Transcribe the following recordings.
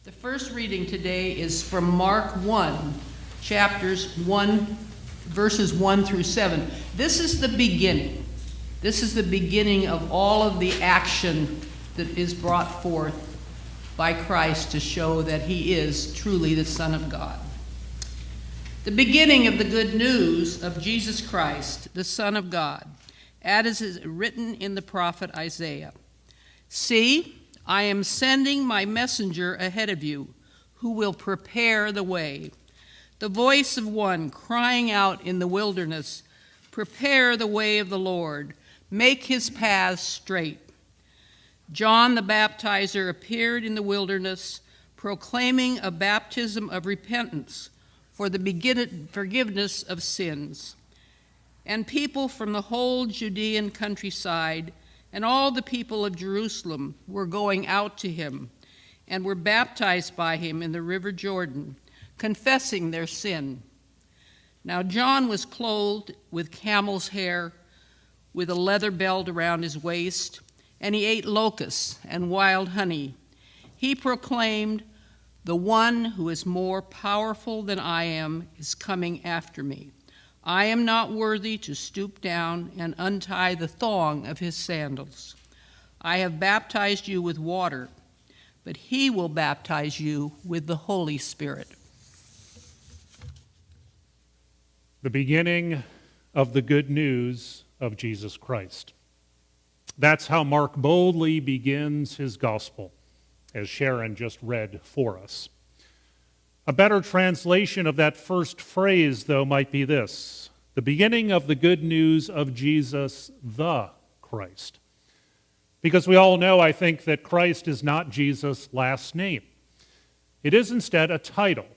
The first reading today is from Mark 1, verses 1 through 7. This is the beginning. This is the beginning of all of the action that is brought forth by Christ to show that he is truly the Son of God. The beginning of the good news of Jesus Christ, the Son of God, as is written in the prophet Isaiah. See, I am sending my messenger ahead of you, who will prepare the way. The voice of one crying out in the wilderness, prepare the way of the Lord, make his paths straight. John the Baptizer appeared in the wilderness, proclaiming a baptism of repentance for the forgiveness of sins. And people from the whole Judean countryside and all the people of Jerusalem were going out to him and were baptized by him in the river Jordan, confessing their sin. Now John was clothed with camel's hair, with a leather belt around his waist, and he ate locusts and wild honey. He proclaimed, "The one who is more powerful than I am is coming after me. I am not worthy to stoop down and untie the thong of his sandals. I have baptized you with water, but he will baptize you with the Holy Spirit." The beginning of the good news of Jesus Christ. That's how Mark boldly begins his gospel, as Sharon just read for us. A better translation of that first phrase, though, might be this: the beginning of the good news of Jesus, the Christ. Because we all know, I think, that Christ is not Jesus' last name. It is instead a title.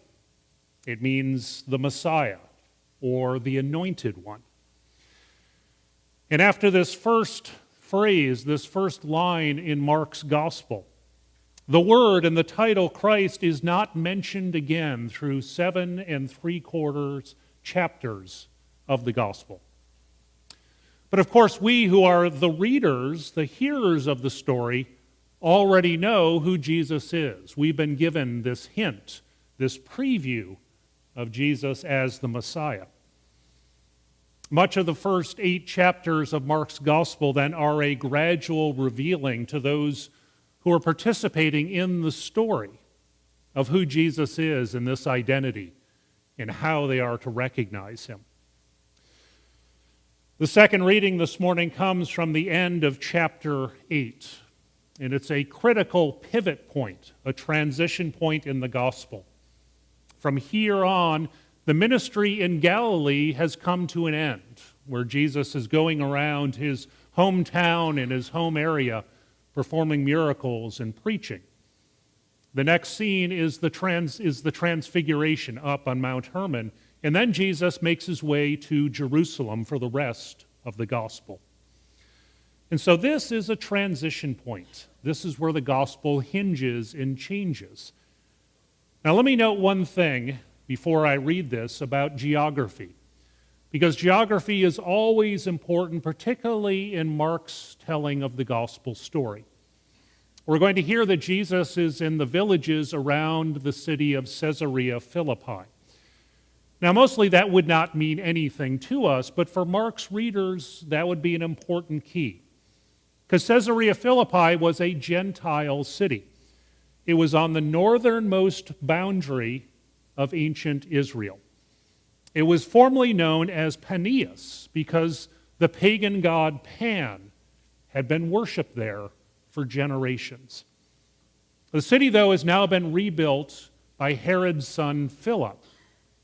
It means the Messiah, or the Anointed One. And after this first phrase, this first line in Mark's gospel, the word and the title Christ is not mentioned again through 7 3/4 chapters of the gospel. But of course, we who are the readers, the hearers of the story, already know who Jesus is. We've been given this hint, this preview of Jesus as the Messiah. Much of the first 8 chapters of Mark's gospel then are a gradual revealing to those who are participating in the story of who Jesus is and this identity and how they are to recognize him. The second reading this morning comes from the end of chapter 8, and it's a critical pivot point, a transition point in the gospel. From here on, the ministry in Galilee has come to an end, where Jesus is going around his hometown and his home area, performing miracles and preaching. The next scene is the transfiguration up on Mount Hermon, and then Jesus makes his way to Jerusalem for the rest of the gospel. And so this is a transition point. This is where the gospel hinges and changes. Now let me note one thing before I read this about geography, because geography is always important, particularly in Mark's telling of the gospel story. We're going to hear that Jesus is in the villages around the city of Caesarea Philippi. Now, mostly that would not mean anything to us, but for Mark's readers, that would be an important key. Because Caesarea Philippi was a Gentile city. It was on the northernmost boundary of ancient Israel. It was formerly known as Paneas because the pagan god Pan had been worshipped there for generations. The city, though, has now been rebuilt by Herod's son Philip,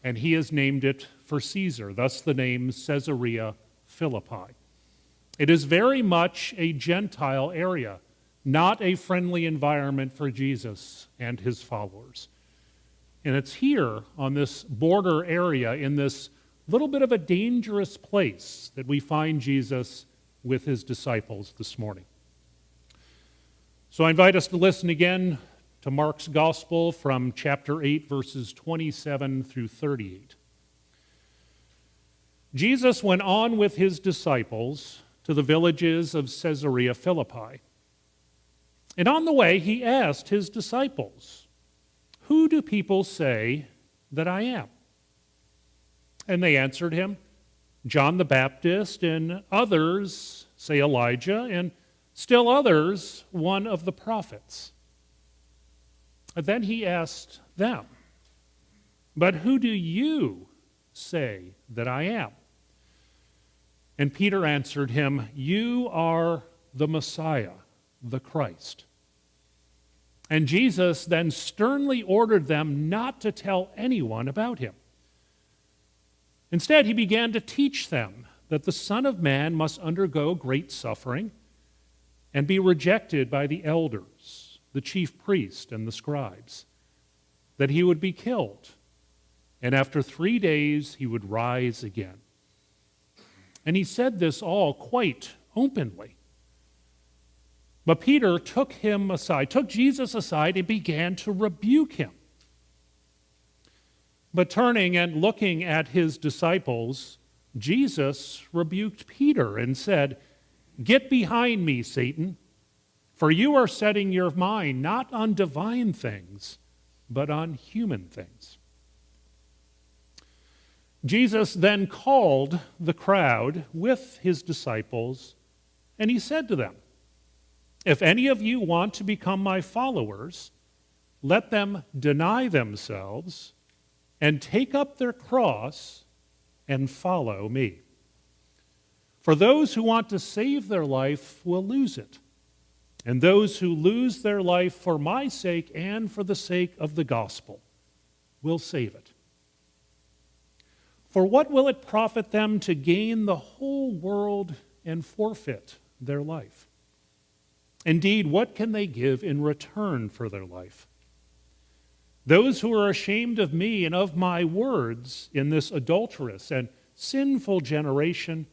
and he has named it for Caesar, thus the name Caesarea Philippi. It is very much a Gentile area, not a friendly environment for Jesus and his followers. And it's here on this border area, in this little bit of a dangerous place, that we find Jesus with his disciples this morning. So I invite us to listen again to Mark's gospel from chapter 8, verses 27 through 38. Jesus went on with his disciples to the villages of Caesarea Philippi. And on the way, he asked his disciples, "Who do people say that I am?" And they answered him, "John the Baptist, and others say Elijah, and still others one of the prophets." And then he asked them, "But who do you say that I am?" And Peter answered him, "You are the Messiah, the Christ." And Jesus then sternly ordered them not to tell anyone about him. Instead, he began to teach them that the Son of Man must undergo great suffering and be rejected by the elders, the chief priest, and the scribes, that he would be killed, and after 3 days he would rise again. And he said this all quite openly. But Peter took Jesus aside, and began to rebuke him. But turning and looking at his disciples, Jesus rebuked Peter and said, "Get behind me, Satan, for you are setting your mind not on divine things, but on human things." Jesus then called the crowd with his disciples, and he said to them, "If any of you want to become my followers, let them deny themselves and take up their cross and follow me. For those who want to save their life will lose it, and those who lose their life for my sake and for the sake of the gospel will save it. For what will it profit them to gain the whole world and forfeit their life? Indeed, what can they give in return for their life? Those who are ashamed of me and of my words in this adulterous and sinful generation,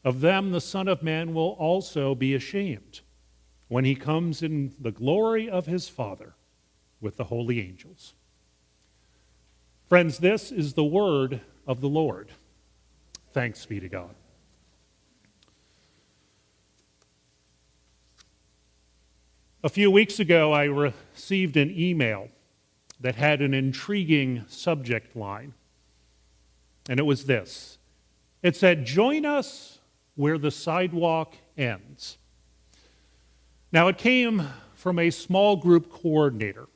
of them the Son of Man will also be ashamed when he comes in the glory of his Father with the holy angels." Friends, this is the word of the Lord. Thanks be to God. A few weeks ago, I received an email that had an intriguing subject line, and it was this. It said, "Join us where the sidewalk ends." Now, it came from a small group coordinator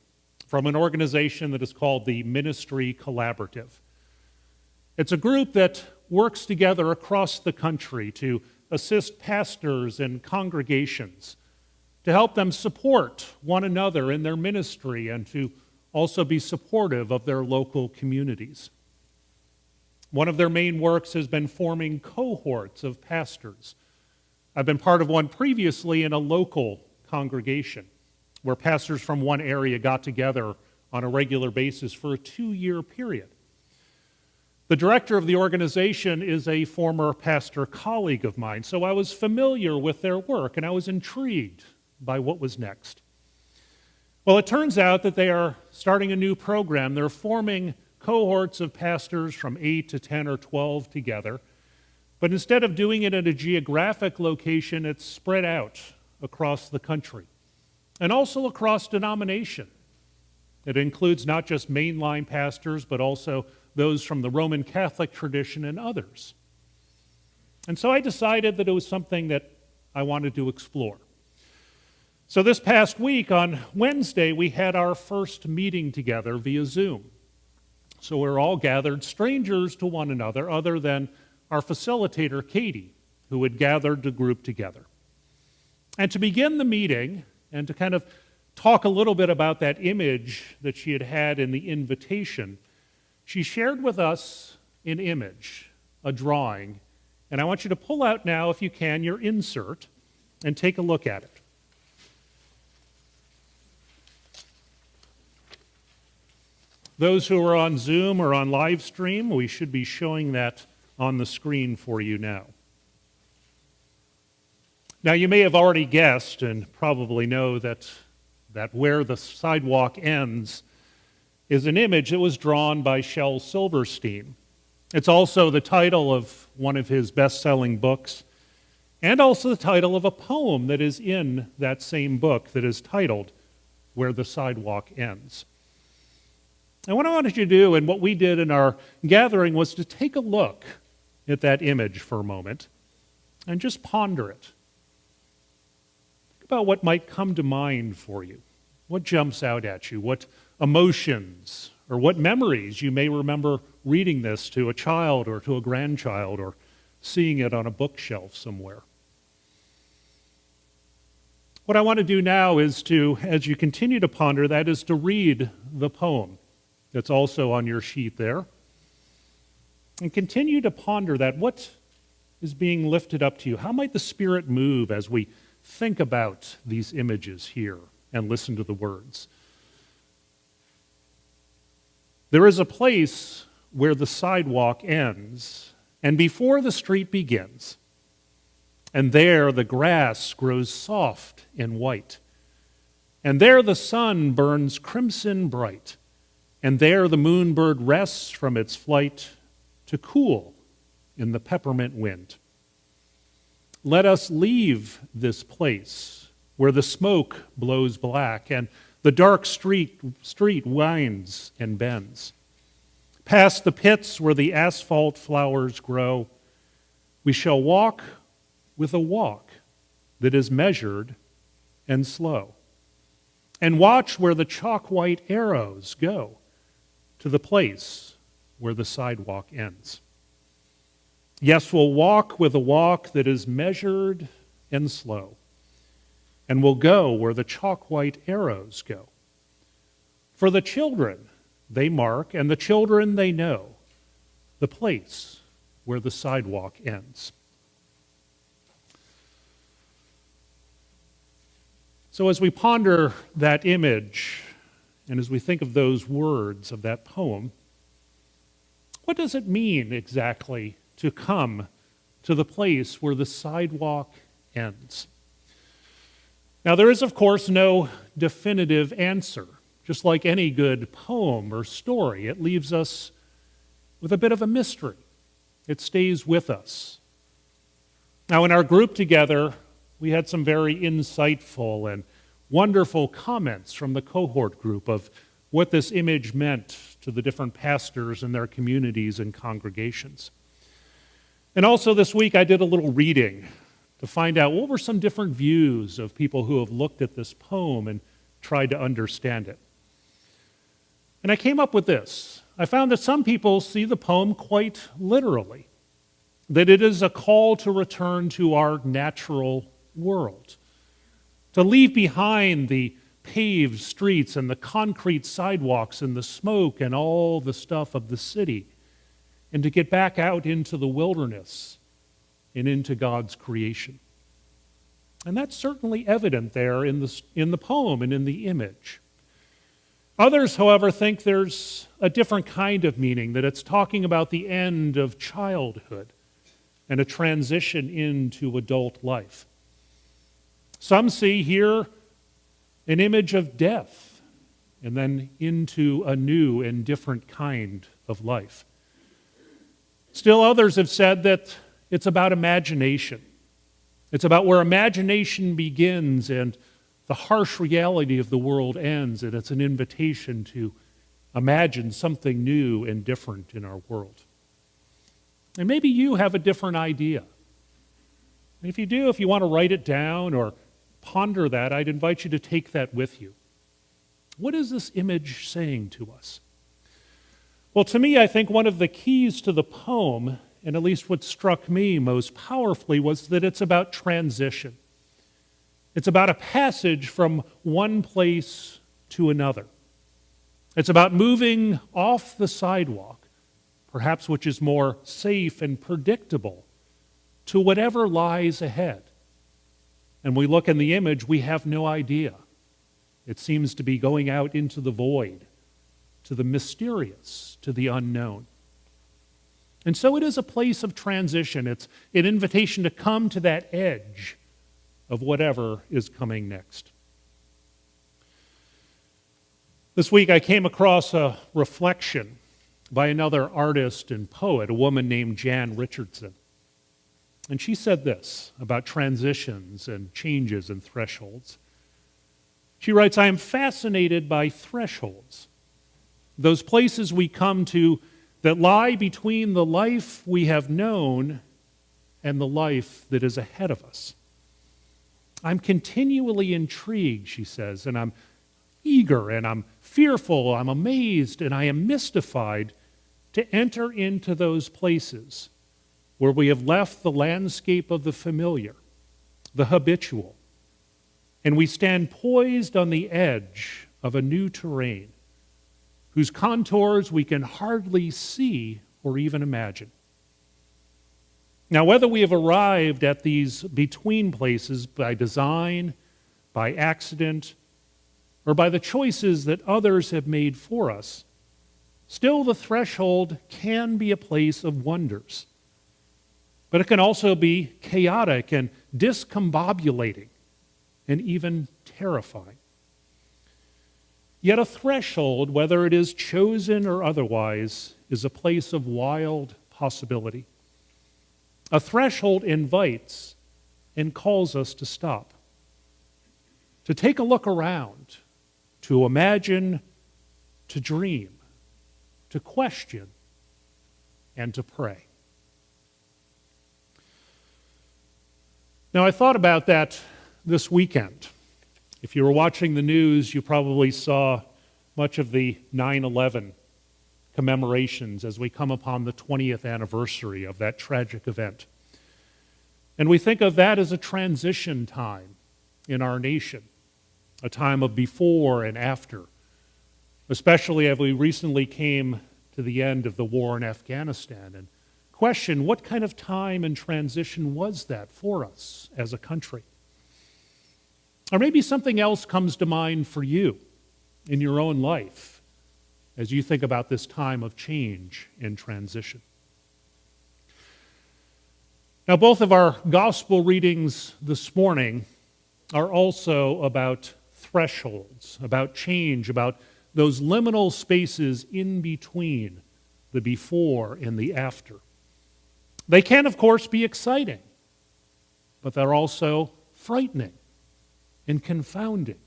from an organization that is called the Ministry Collaborative. It's a group that works together across the country to assist pastors and congregations, to help them support one another in their ministry and to also be supportive of their local communities. One of their main works has been forming cohorts of pastors. I've been part of one previously in a local congregation where pastors from one area got together on a regular basis for a 2-year period. The director of the organization is a former pastor colleague of mine, so I was familiar with their work and I was intrigued by what was next. Well, it turns out that they are starting a new program. They're forming cohorts of pastors from 8 to 10 or 12 together, but instead of doing it at a geographic location, it's spread out across the country and also across denomination. It includes not just mainline pastors, but also those from the Roman Catholic tradition and others. And so I decided that it was something that I wanted to explore. So this past week, on Wednesday, we had our first meeting together via Zoom. So we're all gathered, strangers to one another, other than our facilitator, Katie, who had gathered the group together. And to begin the meeting, and to kind of talk a little bit about that image that she had in the invitation, she shared with us an image, a drawing. And I want you to pull out now, if you can, your insert and take a look at it. Those who are on Zoom or on live stream, we should be showing that on the screen for you now. Now, you may have already guessed and probably know that where the sidewalk ends is an image that was drawn by Shel Silverstein. It's also the title of one of his best-selling books, and also the title of a poem that is in that same book that is titled Where the Sidewalk Ends. And what I wanted you to do, and what we did in our gathering, was to take a look at that image for a moment and just ponder it. Think about what might come to mind for you. What jumps out at you? What emotions or what memories you may remember reading this to a child or to a grandchild or seeing it on a bookshelf somewhere. What I want to do now is to, as you continue to ponder that, is to read the poem that's also on your sheet there. And continue to ponder that. What is being lifted up to you? How might the Spirit move as we think about these images here and listen to the words? There is a place where the sidewalk ends and before the street begins. And there the grass grows soft and white. And there the sun burns crimson bright. And there the moonbird rests from its flight to cool in the peppermint wind. Let us leave this place where the smoke blows black and the dark street winds and bends. Past the pits where the asphalt flowers grow, we shall walk with a walk that is measured and slow, and watch where the chalk-white arrows go to the place where the sidewalk ends. Yes, we'll walk with a walk that is measured and slow, and we'll go where the chalk-white arrows go. For the children, they mark, and the children, they know the place where the sidewalk ends. So as we ponder that image, and as we think of those words of that poem, what does it mean exactly to come to the place where the sidewalk ends? Now, there is, of course, no definitive answer. Just like any good poem or story, it leaves us with a bit of a mystery. It stays with us. Now, in our group together, we had some very insightful and wonderful comments from the cohort group of what this image meant to the different pastors and their communities and congregations. And also this week I did a little reading to find out what were some different views of people who have looked at this poem and tried to understand it. And I came up with this. I found that some people see the poem quite literally, that it is a call to return to our natural world, to leave behind the paved streets and the concrete sidewalks and the smoke and all the stuff of the city, and to get back out into the wilderness and into God's creation. And that's certainly evident there in the poem and in the image. Others, however, think there's a different kind of meaning, that it's talking about the end of childhood and a transition into adult life. Some see here an image of death and then into a new and different kind of life. Still others have said that it's about imagination. It's about where imagination begins and the harsh reality of the world ends, and it's an invitation to imagine something new and different in our world. And maybe you have a different idea. And if you do, if you want to write it down or ponder that, I'd invite you to take that with you. What is this image saying to us? Well, to me, I think one of the keys to the poem, and at least what struck me most powerfully, was that it's about transition. It's about a passage from one place to another. It's about moving off the sidewalk, perhaps which is more safe and predictable, to whatever lies ahead. And we look in the image, we have no idea. It seems to be going out into the void, to the mysterious, to the unknown. And so it is a place of transition. It's an invitation to come to that edge of whatever is coming next. This week I came across a reflection by another artist and poet, a woman named Jan Richardson. And she said this about transitions and changes and thresholds. She writes, "I am fascinated by thresholds. those places we come to that lie between the life we have known and the life that is ahead of us. I'm continually intrigued, she says, and I'm eager, and I'm fearful, I'm amazed, and I am mystified to enter into those places where we have left the landscape of the familiar, the habitual, and we stand poised on the edge of a new terrain whose contours we can hardly see or even imagine. Now, whether we have arrived at these between places by design, by accident, or by the choices that others have made for us, still the threshold can be a place of wonders. But it can also be chaotic and discombobulating and even terrifying. Yet a threshold, whether it is chosen or otherwise, is a place of wild possibility. A threshold invites and calls us to stop, to take a look around, to imagine, to dream, to question, and to pray. Now, I thought about that this weekend. If you were watching the news, you probably saw much of the 9/11 commemorations as we come upon the 20th anniversary of that tragic event. And we think of that as a transition time in our nation, a time of before and after, especially as we recently came to the end of the war in Afghanistan and question what kind of time and transition was that for us as a country. Or maybe something else comes to mind for you in your own life as you think about this time of change and transition. Now, both of our gospel readings this morning are also about thresholds, about change, about those liminal spaces in between the before and the after. They can, of course, be exciting, but they're also frightening and confounding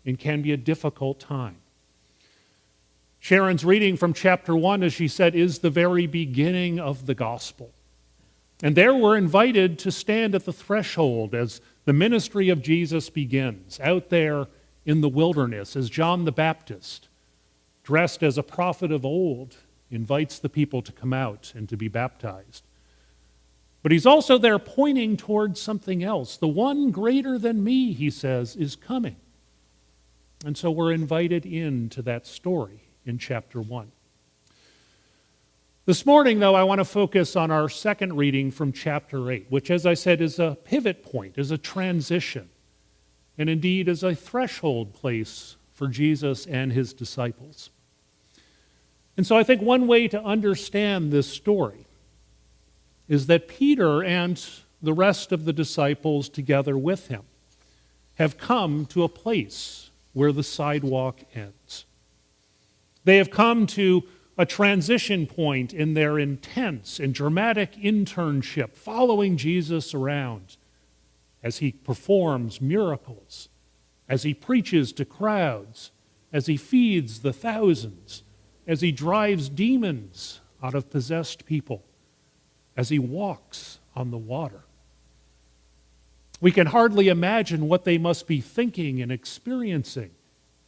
and can be a difficult time. Sharon's reading from chapter 1, as she said, is the very beginning of the gospel. And there we're invited to stand at the threshold as the ministry of Jesus begins, out there in the wilderness, as John the Baptist, dressed as a prophet of old, invites the people to come out and to be baptized. But he's also there pointing towards something else. The one greater than me, he says, is coming. And so we're invited into that story in chapter 1. This morning, though, I want to focus on our second reading from chapter 8, which, as I said, is a pivot point, is a transition, and indeed is a threshold place for Jesus and his disciples. And so I think one way to understand this story is that Peter and the rest of the disciples together with him have come to a place where the sidewalk ends. They have come to a transition point in their intense and dramatic internship, following Jesus around as he performs miracles, as he preaches to crowds, as he feeds the thousands, as he drives demons out of possessed people, as he walks on the water. We can hardly imagine what they must be thinking and experiencing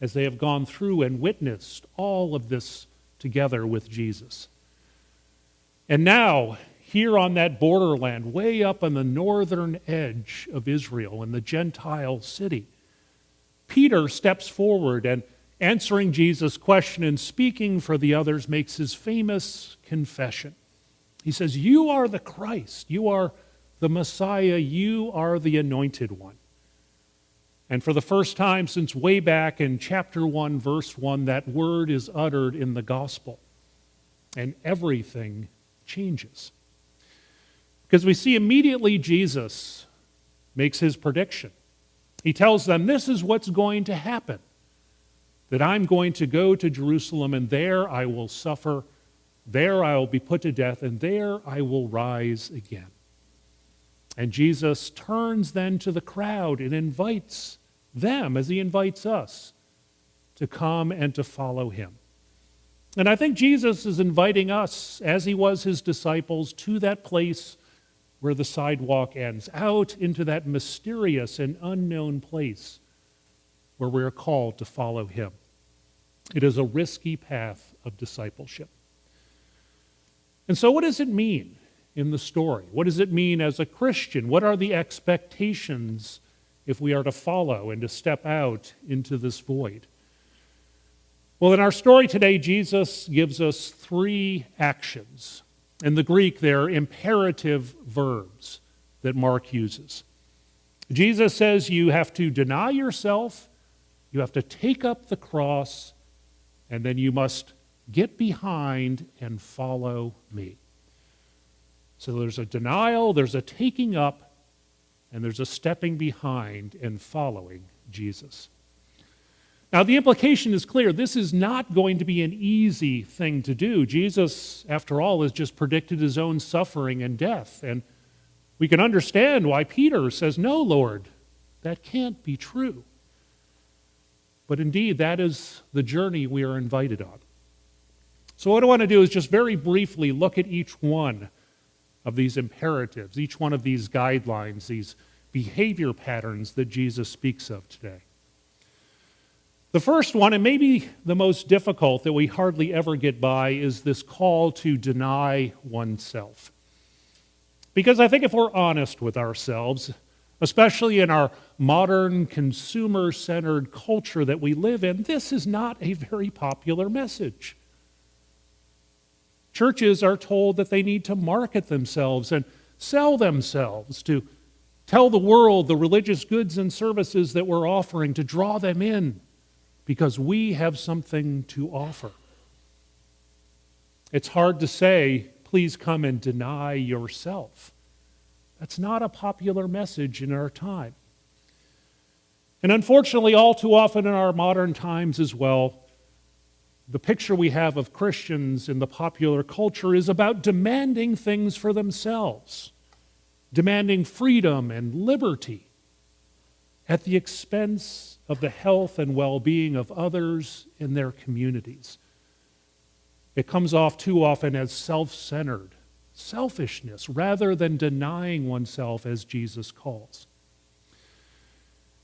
as they have gone through and witnessed all of this together with Jesus. And now, here on that borderland, way up on the northern edge of Israel in the Gentile city, Peter steps forward and, answering Jesus' question and speaking for the others, makes his famous confession. He says, "You are the Christ, you are the Messiah, you are the Anointed One." And for the first time since way back in chapter 1, verse 1, that word is uttered in the gospel. And everything changes. Because we see immediately Jesus makes his prediction. He tells them, this is what's going to happen. That I'm going to go to Jerusalem, and there I will suffer, there I will be put to death, and there I will rise again. And Jesus turns then to the crowd and invites them, as he invites us, to come and to follow him. And I think Jesus is inviting us, as he was his disciples, to that place where the sidewalk ends, out into that mysterious and unknown place where we are called to follow him. It is a risky path of discipleship. And so what does it mean in the story? What does it mean as a Christian? What are the expectations if we are to follow and to step out into this void? Well, in our story today, Jesus gives us 3 actions. In the Greek, they're imperative verbs that Mark uses. Jesus says you have to deny yourself, you have to take up the cross, and then you must get behind and follow me. So there's a denial, there's a taking up, and there's a stepping behind and following Jesus. Now, the implication is clear. This is not going to be an easy thing to do. Jesus, after all, has just predicted his own suffering and death. And we can understand why Peter says, "No, Lord, that can't be true." But indeed, that is the journey we are invited on. So what I want to do is just very briefly look at each one of these imperatives, each one of these guidelines, these behavior patterns that Jesus speaks of today. The first one, and maybe the most difficult that we hardly ever get by, is this call to deny oneself. Because I think if we're honest with ourselves, especially in our modern consumer-centered culture that we live in, this is not a very popular message. Churches are told that they need to market themselves and sell themselves, to tell the world the religious goods and services that we're offering, to draw them in, because we have something to offer. It's hard to say, please come and deny yourself. That's not a popular message in our time. And unfortunately, all too often in our modern times as well, the picture we have of Christians in the popular culture is about demanding things for themselves, demanding freedom and liberty at the expense of the health and well-being of others in their communities. It comes off too often as self-centered, selfishness, rather than denying oneself as Jesus calls.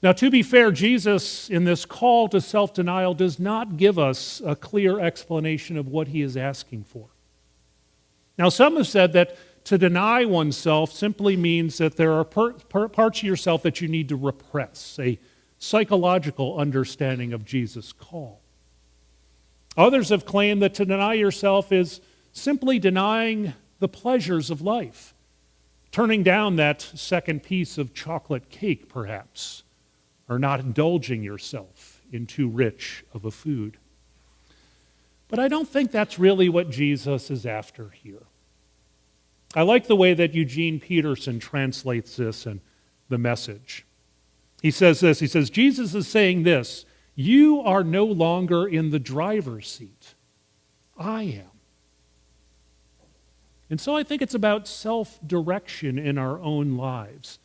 Now, to be fair, Jesus, in this call to self-denial, does not give us a clear explanation of what he is asking for. Now, some have said that to deny oneself simply means that there are parts of yourself that you need to repress, a psychological understanding of Jesus' call. Others have claimed that to deny yourself is simply denying the pleasures of life, turning down that second piece of chocolate cake, perhaps, or not indulging yourself in too rich of a food. But I don't think that's really what Jesus is after here. I like the way that Eugene Peterson translates this in The Message. He says this, he says, Jesus is saying this, you are no longer in the driver's seat. I am. And so I think it's about self-direction in our own lives.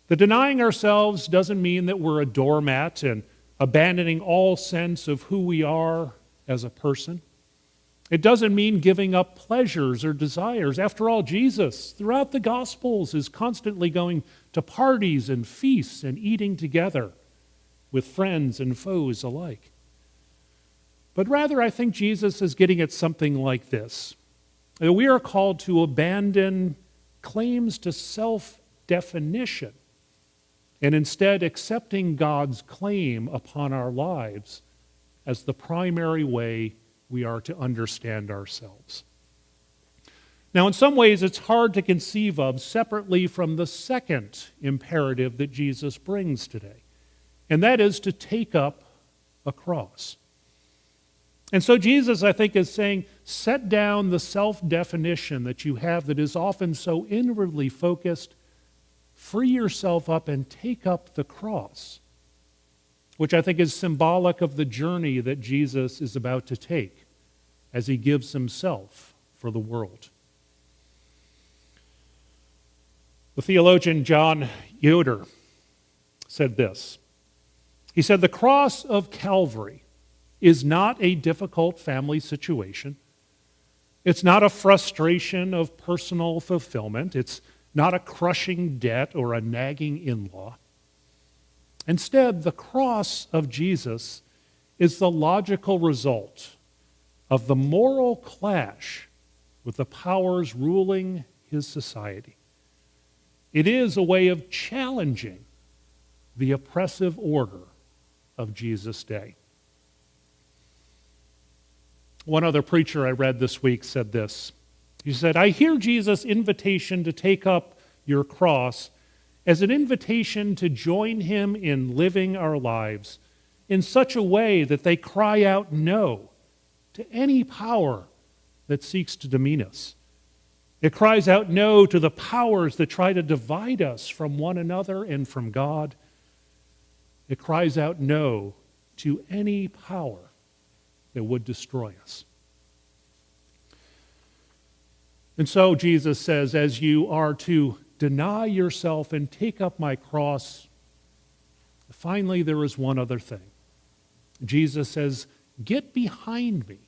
The denying ourselves doesn't mean that we're a doormat and abandoning all sense of who we are as a person. It doesn't mean giving up pleasures or desires. After all, Jesus, throughout the Gospels, is constantly going to parties and feasts and eating together with friends and foes alike. But rather, I think Jesus is getting at something like this. That we are called to abandon claims to self-definition and instead accepting God's claim upon our lives as the primary way we are to understand ourselves. Now, in some ways, it's hard to conceive of separately from the second imperative that Jesus brings today, and that is to take up a cross. And so Jesus, I think, is saying, set down the self-definition that you have that is often so inwardly focused, free yourself up and take up the cross, which I think is symbolic of the journey that Jesus is about to take as he gives himself for the world. The theologian John Yoder said this. He said, the cross of Calvary is not a difficult family situation. It's not a frustration of personal fulfillment. It's not a crushing debt or a nagging in-law. Instead, the cross of Jesus is the logical result of the moral clash with the powers ruling his society. It is a way of challenging the oppressive order of Jesus' day. One other preacher I read this week said this. He said, "I hear Jesus' invitation to take up your cross as an invitation to join him in living our lives in such a way that they cry out no to any power that seeks to demean us. It cries out no to the powers that try to divide us from one another and from God. It cries out no to any power that would destroy us." And so Jesus says, as you are to deny yourself and take up my cross, finally there is one other thing. Jesus says, get behind me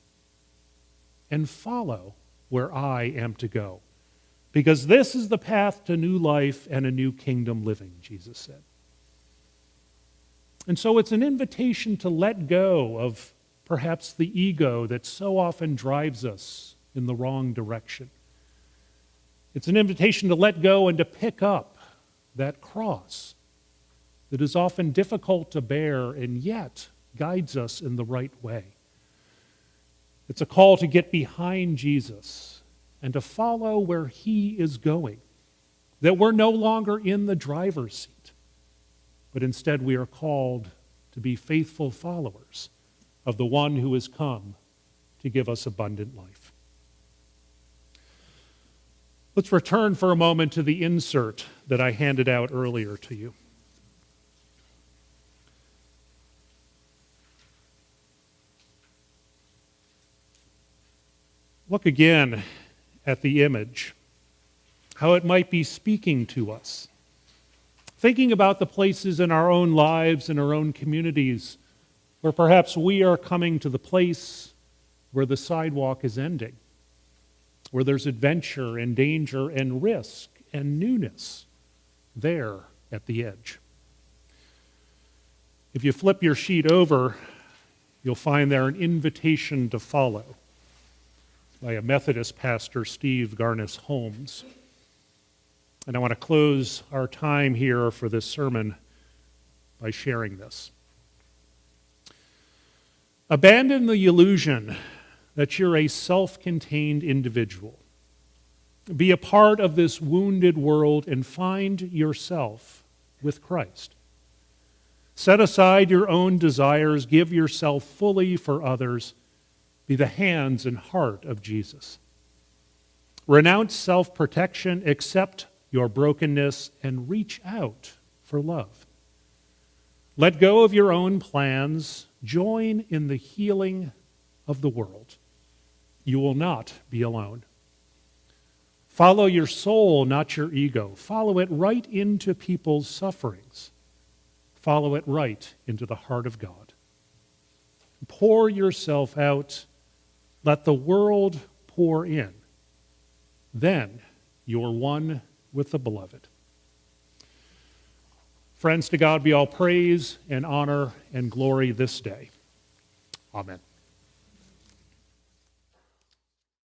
and follow where I am to go. Because this is the path to new life and a new kingdom living, Jesus said. And so it's an invitation to let go of perhaps the ego that so often drives us in the wrong direction. It's an invitation to let go and to pick up that cross that is often difficult to bear and yet guides us in the right way. It's a call to get behind Jesus and to follow where he is going, that we're no longer in the driver's seat, but instead we are called to be faithful followers of the one who has come to give us abundant life. Let's return for a moment to the insert that I handed out earlier to you. Look again at the image, how it might be speaking to us. Thinking about the places in our own lives and our own communities where perhaps we are coming to the place where the sidewalk is ending, where there's adventure and danger and risk and newness there at the edge. If you flip your sheet over, you'll find there an invitation to follow by a Methodist pastor, Steve Garnis Holmes. And I want to close our time here for this sermon by sharing this. Abandon the illusion that you're a self-contained individual. Be a part of this wounded world and find yourself with Christ. Set aside your own desires, give yourself fully for others. Be the hands and heart of Jesus. Renounce self-protection, accept your brokenness, and reach out for love. Let go of your own plans, join in the healing of the world. You will not be alone. Follow your soul, not your ego. Follow it right into people's sufferings. Follow it right into the heart of God. Pour yourself out. Let the world pour in. Then you're one with the beloved. Friends, to God be all praise and honor and glory this day. Amen.